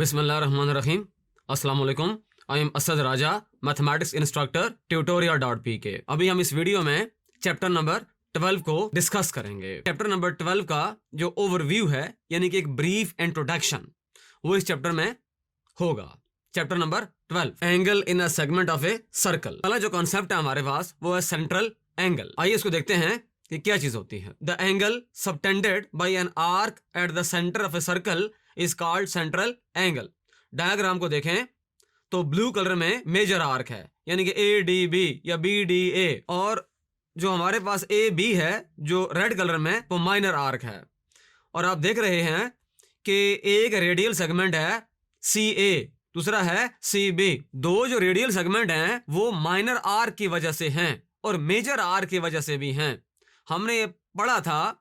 बिस्मिल्लाहिर्रहमानिर्रहीम। अस्सलाम वालेकुम। I am Asad Raja, mathematics instructor, tutorial.pk। अभी हम इस वीडियो में चैप्टर नंबर 12 को डिस्कस करेंगे। चैप्टर नंबर 12 का जो ओवरव्यू है, यानी कि एक ब्रीफ इंट्रोडक्शन, वो इस चैप्टर में होगा। Chapter number 12, angle in a segment of a circle. पहला जो कॉन्सेप्ट है हमारे पास वो है सेंट्रल एंगल। आइए इसको देखते हैं कि क्या चीज होती है। The angle subtended bye an arc eight the centre of a circle is called central angle. Diagram को देखें तो ब्लू कलर में मेजर आर्क है, यानी कि ए डी बी या बी डी ए, और जो हमारे पास ए बी है जो रेड कलर में, वो माइनर आर्क है। और आप देख रहे हैं कि एक रेडियल सेगमेंट है सी ए, दूसरा है सी बी। दो जो रेडियल सेगमेंट हैं वो माइनर आर्क की वजह से हैं और मेजर आर्क की वजह से भी हैं। हमने ये पढ़ा था,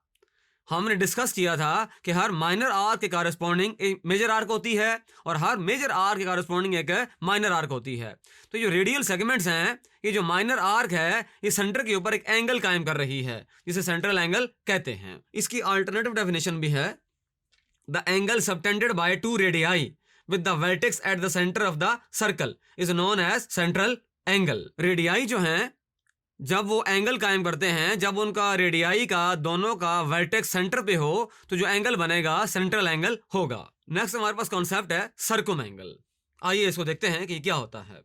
हमने डिस्कस किया था कि हर माइनर आर्क के कॉरेस्पॉन्डिंग एक मेजर आर्क होती है और हर मेजर आर्क के कॉरेस्पॉन्डिंग एक माइनर आर्क होती है। तो जो रेडियल सेगमेंट्स हैं, ये जो माइनर आर्क है, ये सेंटर के ऊपर एक एंगल कायम कर रही है जिसे सेंट्रल एंगल कहते हैं। इसकी अल्टरनेटिव डेफिनेशन भी है, the angle subtended by two radii with the vertex at the centre of the circle is known as central angle. Radii जो हैं, जब वो एंगल कायम करते हैं, जब उनका रेडियाई का दोनों का वर्टेक्स सेंटर पे हो, तो जो एंगल बनेगा सेंट्रल एंगल होगा। नेक्स्ट हमारे पास कॉन्सेप्ट है सर्कुम एंगल। आइए इसको देखते हैं कि क्या होता है।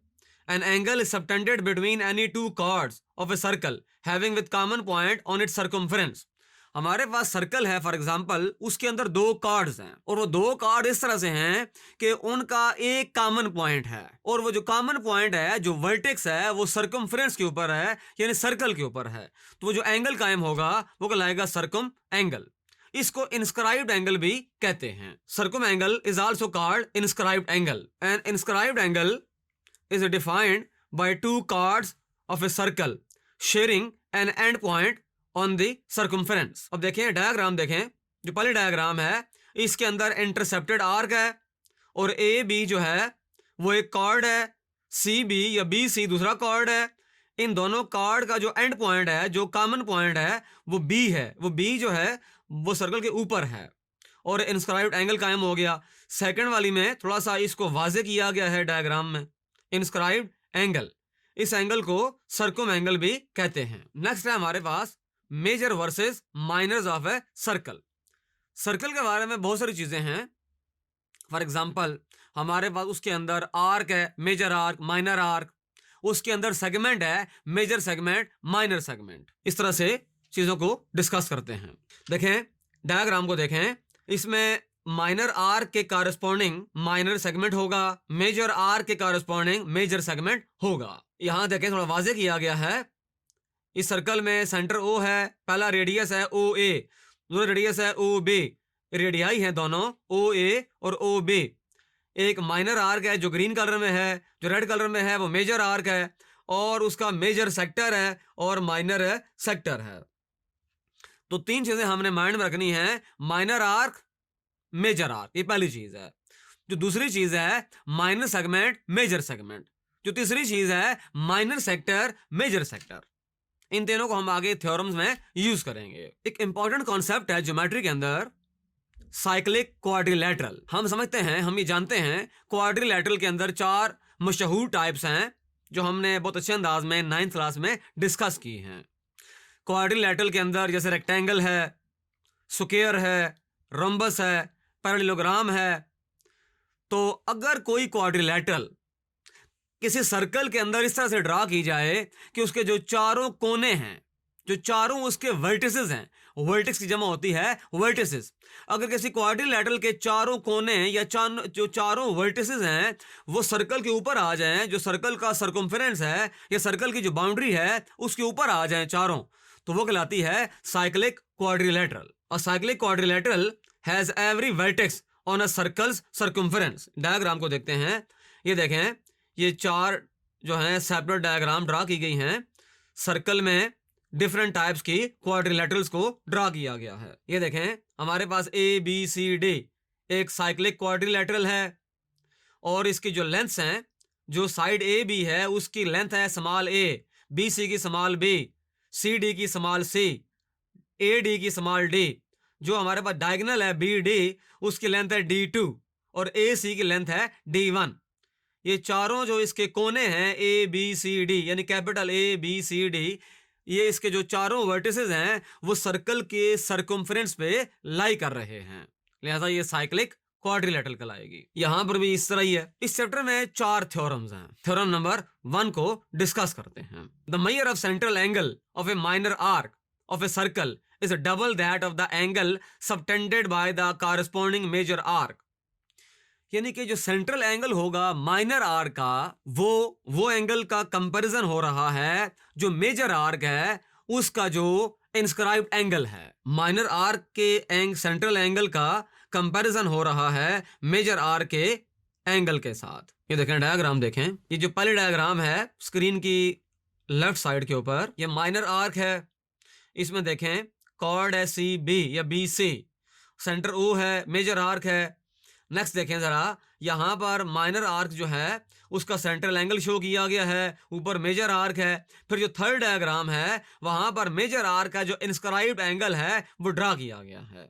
An angle is subtended between any two chords of a circle having with common point on its circumference. हमारे पास सर्कल है, फॉर एग्जांपल, उसके अंदर दो कार्ड्स हैं और वो दो कार्ड इस तरह से हैं कि उनका एक कॉमन पॉइंट है, और वो जो कॉमन पॉइंट है, जो वर्टेक्स है, वो सर्कमफ्रेंस के ऊपर है, यानी सर्कल के ऊपर है। तो वो जो एंगल कायम होगा वो कहलाएगा सर्कुम एंगल। इसको इंस्क्राइब्ड एंगल भी कहते हैं। Circum angle is also called inscribed angle. An inscribed angle is defined by two chords of a circle sharing an end point on the circumference. अब देखें डायग्राम, देखें जो पहले डायग्राम है, इसके अंदर इंटरसेप्टेड आर्क है और ए बी जो है वो एक कॉर्ड है, सी बी या बी सी दूसरा कॉर्ड है। इन दोनों कॉर्ड का जो एंड पॉइंट है, जो कॉमन पॉइंट है, वो बी है। वो बी जो है वो सर्कल के ऊपर है और इंस्क्राइब्ड एंगल कायम हो गया। सेकंड वाली में थोड़ा सा इसको वाजे किया गया है डायग्राम में, इंस्क्राइब्ड एंगल। इस एंगल को सर्कुम एंगल भी कहते हैं। नेक्स्ट है हमारे पास major versus minors of a circle. Circle के बारे में बहुत सारी चीजें हैं। फॉर एग्जांपल, हमारे पास उसके अंदर आर्क है, मेजर आर्क, माइनर आर्क, उसके अंदर सेगमेंट है, मेजर सेगमेंट, माइनर सेगमेंट। इस तरह से चीजों को डिस्कस करते हैं। देखें डायग्राम को, देखें इसमें माइनर आर्क के कॉरेस्पॉन्डिंग माइनर सेगमेंट होगा, मेजर आर्क के कॉरेस्पॉन्डिंग मेजर सेगमेंट होगा। यहां देखें थोड़ा वाजे किया गया है। इस सर्कल में सेंटर ओ है, पहला रेडियस है ओ ए, दूसरा रेडियस है ओ बी। रेडियाई हैं दोनों ओ ए और ओ बी। एक माइनर आर्क है जो ग्रीन कलर में है, जो रेड कलर में है वो मेजर आर्क है, और उसका मेजर सेक्टर है और माइनर सेक्टर है। तो तीन चीजें हमने माइंड में रखनी है, माइनर आर्क, मेजर आर्क, ये पहली चीज है। जो दूसरी चीज है माइनर सेगमेंट, मेजर सेगमेंट। जो तीसरी चीज है माइनर सेक्टर, मेजर सेक्टर। इन तीनों को हम आगे थ्योरम्स में यूज करेंगे। एक इंपॉर्टेंट कॉन्सेप्ट है ज्योमेट्री के अंदर, साइक्लिक क्वाड्रिलैटरल। हम समझते हैं, हम ये जानते हैं, क्वाड्रिलैटरल के अंदर चार मशहूर टाइप्स हैं जो हमने बहुत अच्छे अंदाज में 9th क्लास में डिस्कस की हैं। क्वाड्रिलैटरल के अंदर जैसे रेक्टेंगल है, स्क्वायर है, रोम्बस है, पैरेललोग्राम है। तो अगर कोई क्वाड्रिलैटरल किसी सर्कल के अंदर इस तरह से ड्रा की जाए कि उसके जो चारों कोने हैं, जो चारों उसके वर्टिसेस हैं, वर्टेक्स की जमा होती है वर्टिसेस। अगर किसी क्वाड्रिलैटरल के चारों कोने या जो चारों वर्टिसेस हैं वो सर्कल के ऊपर आ जाएं, जो सर्कल का सर्कमफ्रेंस है या सर्कल की जो बाउंड्री है उसके ऊपर आ जाएं चारों, तो वो कहलाती है साइक्लिक क्वाड्रिलैटरल। और cyclic quadrilateral has every vertex on a circles circumference. Diagram को देखते हैं, ये देखें, ये चार जो हैं सेपरेट डायग्राम ड्रा की गई हैं। सर्कल में डिफरेंट टाइप्स की क्वाड्रिलैटरल्स को ड्रा किया गया है। ये देखें हमारे पास ए बी सी डी एक साइक्लिक क्वाड्रिलैटरल है, और इसकी जो लेंथ्स हैं, जो साइड ए बी है उसकी लेंथ है स्मॉल ए, बी सी की स्मॉल बी, सी डी की स्मॉल सी, ए डी की स्मॉल डी। जो हमारे पास डायगोनल है बी डी, उसकी लेंथ है D2, और AC की लेंथ है D1। ये चारों जो इसके कोने हैं ABCD यानी कैपिटल ABCD, ये इसके जो चारों वर्टिसेस हैं वो सर्कल के सर्कम्फ्रेंस पे लाई कर रहे हैं, लिहाजा ये साइक्लिक क्वाड्रिलेटरल कहलाएगी। यहां पर भी इस तरह ही है। इस चैप्टर में 4 थ्योरम्स हैं। थ्योरम नंबर 1 को डिस्कस करते हैं। The measure of central angle of A minor arc of a circle is double that of the angle subtended by the corresponding major arc। यानी कि जो सेंट्रल एंगल होगा minor arc का, वो angle का कंपैरिजन हो रहा है जो मेजर आर्क है उसका जो इंस्क्राइब्ड एंगल है। माइनर आर्क के सेंट्रल एंगल का कंपैरिजन हो रहा है मेजर आर्क के एंगल के साथ। ये देखें डायग्राम देखें, ये जो पहले डायग्राम है स्क्रीन की लेफ्ट साइड के ऊपर, ये माइनर आर्क है। इसमें देखें कॉर्ड है CB या BC, सेंटर O है, मेजर आर्क है। नेक्स्ट देखें जरा, यहां पर माइनर आर्क जो है उसका सेंट्रल एंगल शो किया गया है, ऊपर मेजर आर्क है। फिर जो थर्ड डायग्राम है वहां पर मेजर आर्क का जो इंस्क्राइब्ड एंगल है वो ड्रा किया गया है।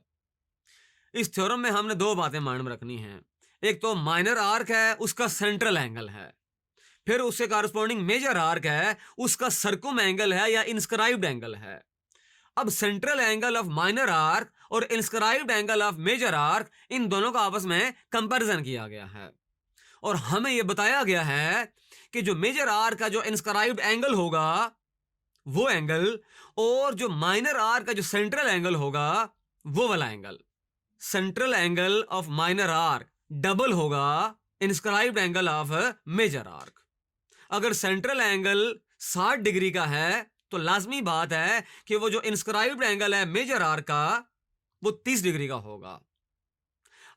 इस थ्योरम में हमने 2 बातें माइंड में रखनी है। एक तो माइनर आर्क है उसका सेंट्रल एंगल है, फिर उससे कॉरस्पॉन्डिंग मेजर आर्क है उसका सर्कुम एंगल है या इंस्क्राइब्ड एंगल है। अब central angle of minor arc और inscribed angle of major arc, इन दोनों का आपस में कंपैरिजन किया गया है और हमें यह बताया गया है कि जो मेजर आर्क का जो इंस्क्राइब्ड एंगल होगा वो एंगल और जो माइनर आर्क का जो सेंट्रल एंगल होगा वो वाला angle, central angle of minor arc double होगा inscribed angle of major arc. अगर सेंट्रल एंगल 60 डिग्री का है तो लाजमी बात है कि वो जो इंस्क्राइब्ड एंगल है मेजर आर्क का वो 30 डिग्री का होगा।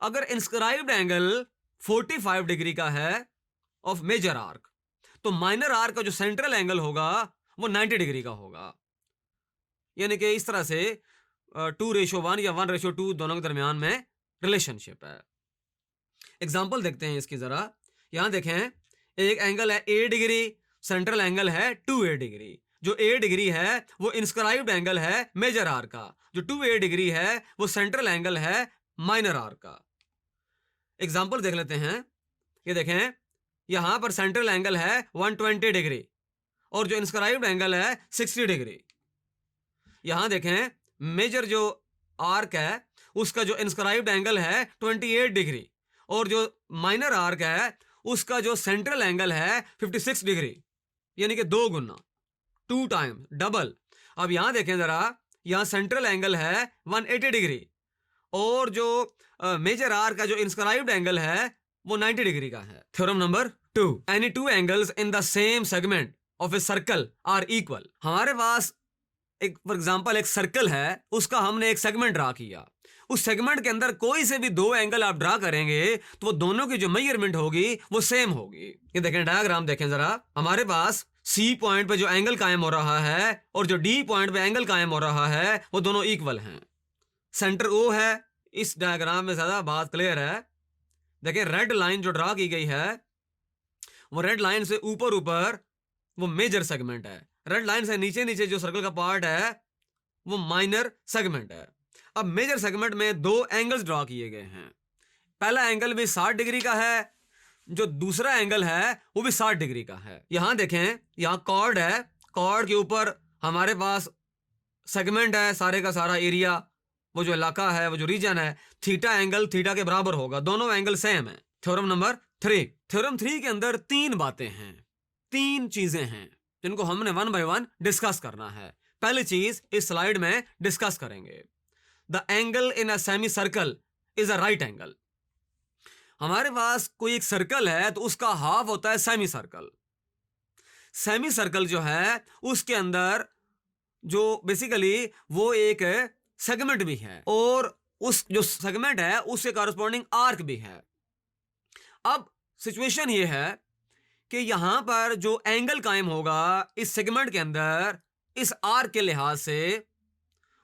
अगर इंस्क्राइब्ड एंगल 45 डिग्री का है ऑफ मेजर आर्क तो माइनर आर्क का जो सेंट्रल एंगल होगा वो 90 डिग्री का होगा। यानी कि इस तरह से 2:1 या 1:2 दोनों के दरमियान में रिलेशनशिप है। एग्जाम्पल देखते हैं इसकी जरा। यहां देखें एक एंगल है A डिग्री, सेंट्रल एंगल है 2A डिग्री। जो A डिग्री है वो इंस्क्राइब्ड एंगल है मेजर आर्क का, जो 2A डिग्री है वो सेंट्रल एंगल है माइनर आर्क का। एग्जाम्पल देख लेते हैं। ये देखें यहां पर सेंट्रल एंगल है 120 डिग्री और जो इंस्क्राइब्ड एंगल है 60 डिग्री। यहां देखें मेजर जो आर्क है उसका जो इंस्क्राइब्ड एंगल है 28 डिग्री और जो माइनर आर्क है उसका जो सेंट्रल एंगल है 56 डिग्री, यानी कि 2 गुना, 2 टाइम्स, डबल। अब यहां देखें जरा, यहां सेंट्रल एंगल है 180 डिग्री और जो मेजर आर्क का जो इंस्क्राइब्ड एंगल है वो 90 डिग्री का है। Theorem number 2, any 2 angles in the same segment of a circle are equal. हमारे पास एक फॉर एग्जांपल एक सर्कल है, उसका हमने एक सेगमेंट ड्रा किया। उस सेगमेंट के अंदर कोई से भी 2 एंगल आप ड्रा करेंगे तो वो दोनों की जो मेजरमेंट होगी वो सेम होगी। ये देखें डायग्राम देखें जरा। हमारे पास C पॉइंट पे जो एंगल कायम हो रहा है और जो D पॉइंट पे एंगल कायम हो रहा है वो दोनों इक्वल हैं। सेंटर O है। इस डायग्राम में ज्यादा बात क्लियर है। देखिए रेड लाइन जो ड्रा की गई है वो रेड लाइन से ऊपर ऊपर वो मेजर सेगमेंट है, रेड लाइन से नीचे नीचे जो सर्कल का पार्ट है वो माइनर सेगमेंट है। अब मेजर सेगमेंट में 2 एंगल्स ड्रॉ किए गए हैं। पहला एंगल भी 60 डिग्री का है, जो दूसरा एंगल है वो भी 60 डिग्री का है। यहां देखें, यहां कॉर्ड है, कॉर्ड के ऊपर हमारे पास सेगमेंट है, सारे का सारा एरिया, वो जो इलाका है, वो जो रीजन है, थीटा एंगल थीटा के बराबर होगा, दोनों एंगल सेम है। Theorem number 3। थ्योरम 3 के अंदर 3 बातें हैं, 3 चीजें हैं जिनको हमने 1 बाय 1 डिस्कस करना है। पहली चीज इस स्लाइड में डिस्कस करेंगे। The angle in a semi circle is a right angle. हमारे पास कोई एक सर्कल है तो उसका हाफ होता है सेमी सर्कल। सेमी सर्कल जो है उसके अंदर जो बेसिकली वो एक सेगमेंट भी है और उस जो सेगमेंट है उससे कॉरस्पॉन्डिंग आर्क भी है। अब सिचुएशन ये है कि यहां पर जो एंगल कायम होगा इस सेगमेंट के अंदर इस आर्क के लिहाज से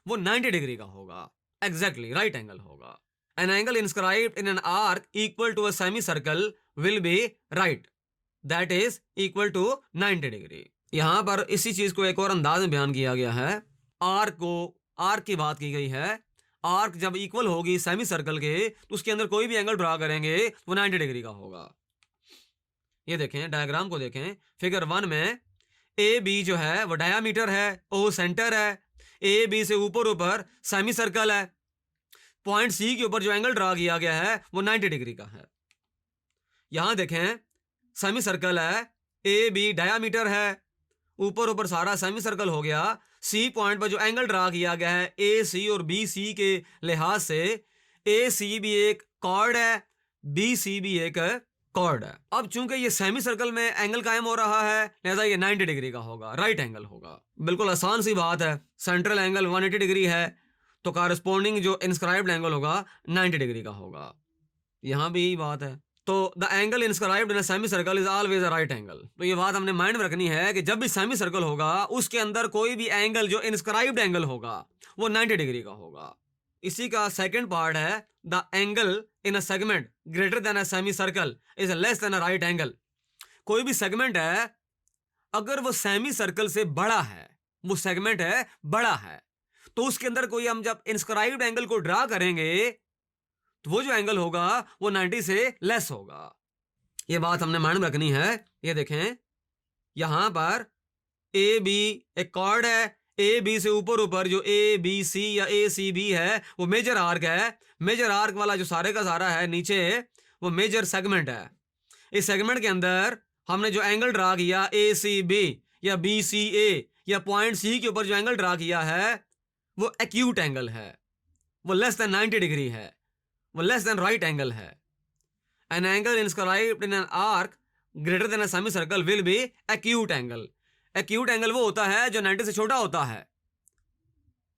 वो 90 डिग्री का होगा, एग्जैक्टली राइट एंगल होगा। An angle inscribed in an arc equal to a semicircle will be right, that is equal to 90 degree। यहां पर इसी चीज को एक और अंदाज में बयान किया गया है। आर्क की बात की गई है। आर्क जब इक्वल होगी सेमी सर्कल के तो उसके अंदर कोई भी एंगल ड्रा करेंगे वो 90 डिग्री का होगा। ये देखें, डायग्राम को देखें, फिगर 1 में ए बी जो है वो डायामीटर है, ओ सेंटर है, ए बी से ऊपर ऊपर सेमी सर्कल है, पॉइंट सी के ऊपर जो एंगल ड्रा किया गया है वो 90 डिग्री का है। यहां देखें, सेमी सर्कल है, ए बी डायामीटर है, ऊपर ऊपर सारा सेमी सर्कल हो गया। सी पॉइंट पर जो एंगल ड्रा किया गया है ए सी और बी सी के लिहाज से, ए सी भी एक कॉर्ड है, बी सी भी एक कॉर्ड है। अब चूंकि ये सेमी सर्कल में एंगल कायम हो रहा है लिहाजा ये 90 डिग्री का होगा, राइट एंगल होगा। बिल्कुल आसान सी बात है, सेंट्रल एंगल 180 डिग्री है तो कॉरेस्पॉन्डिंग जो इंस्क्राइब्ड एंगल होगा 90 डिग्री का होगा। यहां भी यही बात है। तो the angle inscribed in a semi circle is always a right angle. तो ये बात हमने माइंड में रखनी है कि जब भी सेमी सर्कल होगा उसके अंदर कोई भी एंगल जो इंस्क्राइब्ड एंगल होगा वो 90 डिग्री का होगा। इसी का सेकंड पार्ट है, the angle in a segment greater than a semi circle is less than a right angle. कोई भी सेगमेंट है अगर वो सेमी सर्कल से बड़ा है, वो सेगमेंट है बड़ा है, तो उसके अंदर कोई हम जब इंस्क्राइब्ड एंगल को ड्रा करेंगे तो वो जो एंगल होगा वो 90 से लेस होगा। ये बात हमने माइंड में रखनी है। ये देखें, यहां पर ए बी एक कॉर्ड है, ए बी से ऊपर ऊपर जो ए बी सी या ए सी बी है वो मेजर आर्क है। मेजर आर्क वाला जो सारे का सारा है नीचे वो मेजर सेगमेंट है। इस सेगमेंट के अंदर हमने जो एंगल ड्रा किया ए सी बी या बी सी ए या पॉइंट सी के ऊपर जो एंगल ड्रा किया है वो एक्यूट एंगल है, वो लेस देन 90 डिग्री है, वो लेस देन राइट एंगल है। An angle inscribed in an arc greater than a semi circle will be acute angle. Acute angle वो होता है जो 90 से छोटा होता है,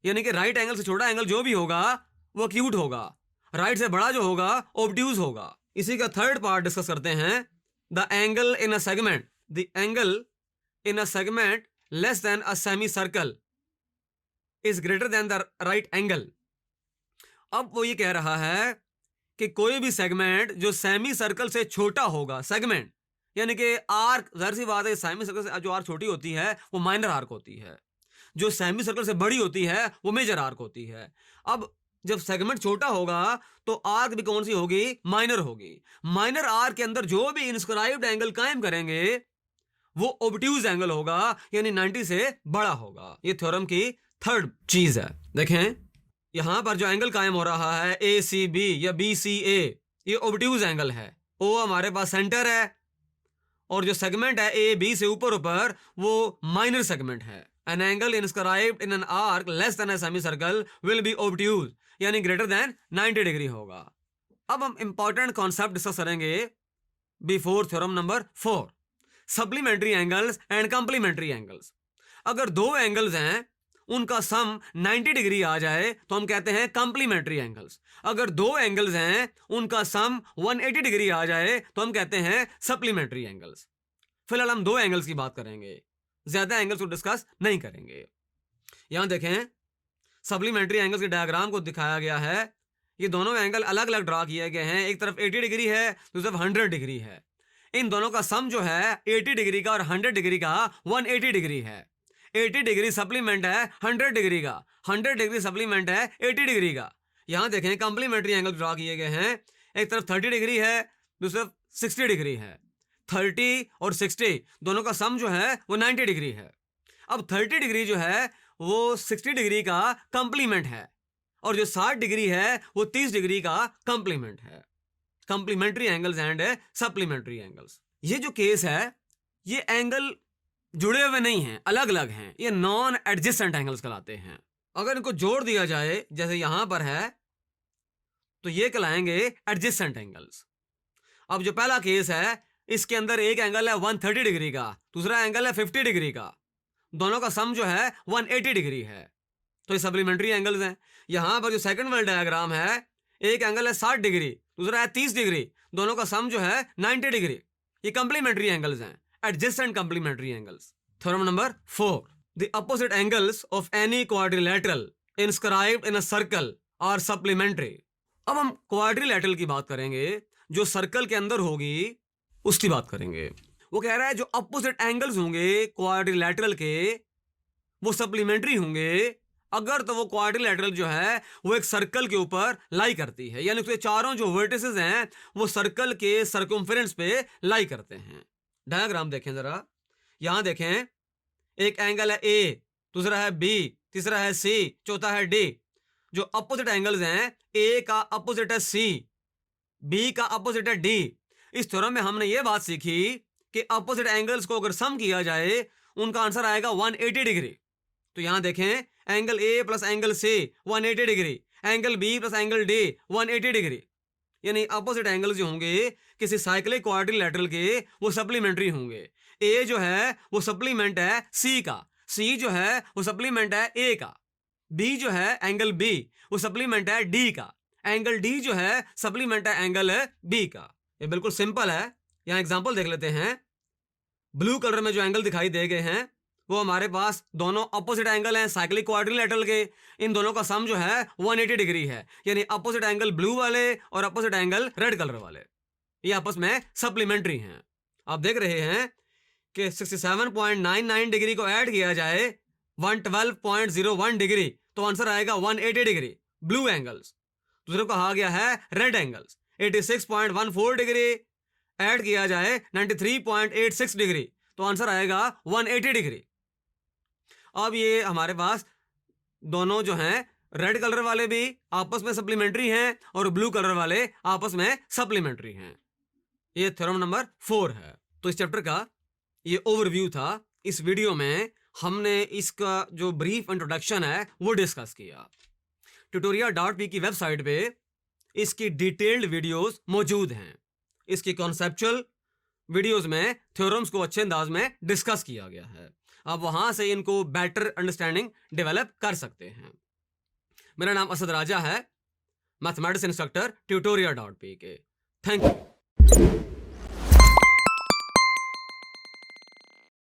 यानी कि राइट एंगल से छोटा एंगल जो भी होगा वो एक्यूट होगा, राइट से बड़ा जो होगा ऑब्ट्यूज होगा। इसी का थर्ड पार्ट डिस्कस करते हैं, the angle in a segment, the angle in a segment less than a semi circle is greater than the right angle. अब वो ये कह रहा है कि कोई भी सेगमेंट जो सेमी सर्कल से छोटा होगा, सेगमेंट यानी कि आर्क, जाहिर सी बात है सेमी सर्कल से जो आर्क छोटी होती है वो माइनर आर्क होती है, जो सेमी सर्कल से बड़ी होती है वो मेजर आर्क होती है। अब जब सेगमेंट छोटा होगा तो आर्क भी कौन सी होगी, माइनर होगी। माइनर आर्क के अंदर जो भी इंस्क्राइब्ड एंगल कायम करेंगे वो ऑब्ट्यूज एंगल होगा, यानी 90 से बड़ा होगा। ये थ्योरम की थर्ड चीज है। देखें, यहां पर जो एंगल कायम हो रहा है ए सी बी या बी सी ए, ये ऑब्ट्यूज एंगल है। ओ हमारे पास सेंटर है और जो सेगमेंट है ए बी से ऊपर ऊपर वो माइनर सेगमेंट है। An angle inscribed in an arc less than a semi circle will be obtuse, यानी ग्रेटर देन 90 डिग्री होगा। अब हम इंपॉर्टेंट कॉन्सेप्ट डिस्कस करेंगे before theorem number 4, supplementary angles and complementary angles. अगर दो एंगल्स हैं उनका सम 90 डिग्री आ जाए तो हम कहते हैं कंप्लीमेंट्री एंगल्स। अगर दो एंगल्स हैं उनका सम 180 डिग्री आ जाए तो हम कहते हैं सप्लीमेंट्री एंगल्स। फिलहाल हम दो एंगल्स की बात करेंगे, ज्यादा एंगल्स को डिस्कस नहीं करेंगे। यहां देखें, सप्लीमेंट्री एंगल्स के डायग्राम को दिखाया गया है। ये दोनों एंगल अलग अलग ड्रा किए गए हैं, एक तरफ 80 डिग्री है, दूसरी तरफ 100 डिग्री है। इन दोनों का सम जो है 80 डिग्री का और 100 डिग्री का 180 डिग्री है। 80 डिग्री सप्लीमेंट है 100 डिग्री का, 100 डिग्री सप्लीमेंट है 80 डिग्री का। यहां देखें, कंप्लीमेंट्री एंगल ड्रा किए गए हैं, एक तरफ 30 डिग्री है, दूसरी तरफ 60 डिग्री है। 30 और 60 दोनों का सम जो है वो 90 डिग्री है। अब 30 डिग्री जो है वो 60 डिग्री का कंप्लीमेंट है और जो 60 डिग्री है वो 30 डिग्री का कंप्लीमेंट है। Complementary angles and supplementary angles. ये जो केस है ये एंगल जुड़े हुए नहीं हैं, अलग अलग हैं, ये नॉन एडजेसेंट एंगल्स कहलाते हैं। अगर इनको जोड़ दिया जाए जैसे यहां पर है तो ये कहलाएंगे एडजेसेंट एंगल्स। अब जो पहला केस है इसके अंदर एक एंगल है 130 डिग्री का, दूसरा एंगल है 50 डिग्री का, दोनों का सम जो है 180 डिग्री है, तो ये सप्लीमेंट्री एंगल्स हैं। यहां पर जो सेकंड वाला डायग्राम है, एक एंगल है 60 डिग्री, दूसरा है 30 डिग्री, दोनों का सम जो है 90 डिग्री, ये कंप्लीमेंट्री एंगल्स हैं, adjacent complementary angles. Theorem number 4, the opposite angles of any quadrilateral inscribed in a circle are supplementary. अब हम quadrilateral की बात करेंगे, जो सर्कल के अंदर होगी उसकी बात करेंगे। वो कह रहा है जो opposite angles होंगे quadrilateral के वो supplementary होंगे अगर तो वो क्वाड्रिलेटरल जो है वो एक सर्कल के ऊपर लाई करती है, यानी उसके चारों जो वर्टिसेस हैं वो सर्कल के सर्कमफेरेंस पे लाई करते हैं। डायग्राम देखें जरा, यहां देखें, एक एंगल है ए, दूसरा है बी, तीसरा है सी, चौथा है डी। जो अपोजिट एंगल्स हैं, ए का अपोजिट है सी, बी का अपोजिट है डी। इस थ्योरम में हमने ये बात सीखी कि अपोजिट एंगल्स को अगर सम किया जाए उनका आंसर आएगा 180 डिग्री। तो यहां देखें, angle A plus angle C 180 degree, angle B plus angle D 180 degree. यानी अपोजिट एंगल्स जो होंगे किसी साइक्लिक क्वाड्रिलेटरल के वो सप्लीमेंट्री होंगे। ए जो है वो सप्लीमेंट है सी का, सी जो है वो सप्लीमेंट है ए का, बी जो है एंगल बी वो सप्लीमेंट है डी का, एंगल डी जो है सप्लीमेंट है एंगल बी का। ये बिल्कुल सिंपल है। यहां एग्जांपल देख लेते हैं। ब्लू कलर में जो एंगल दिखाई दे गए हैं वो हमारे पास दोनों अपोजिट एंगल हैं साइक्लिक क्वाड्रिलेटरल के। इन दोनों का सम जो है 180 डिग्री है, यानी अपोजिट एंगल ब्लू वाले और अपोजिट एंगल रेड कलर वाले ये आपस में सप्लीमेंट्री हैं। आप देख रहे हैं कि 67.99 डिग्री को ऐड किया जाए 112.01 डिग्री तो आंसर आएगा 180 डिग्री ब्लू एंगल्स। दूसरे को कहा गया है रेड एंगल्स। 86.14 डिग्री ऐड किया जाए 93.86 डिग्री तो आंसर आएगा 180 डिग्री। अब ये हमारे पास दोनों जो हैं रेड कलर वाले भी आपस में सप्लीमेंट्री हैं और ब्लू कलर वाले आपस में सप्लीमेंट्री हैं। ये थ्योरम नंबर 4 है। तो इस चैप्टर का ये ओवरव्यू था। इस वीडियो में हमने इसका जो ब्रीफ इंट्रोडक्शन है वो डिस्कस किया। tutorial.p की वेबसाइट पे इसकी डिटेल्ड वीडियोस मौजूद हैं। इसकी कॉन्सेप्चुअल वीडियोस में थ्योरम्स को अच्छे अंदाज में डिस्कस किया गया है। आप वहां से इनको बेटर अंडरस्टैंडिंग डेवलप कर सकते हैं। मेरा नाम असद राजा है, मैथमेटिक्स इंस्ट्रक्टर tutorial.p के। Thank you.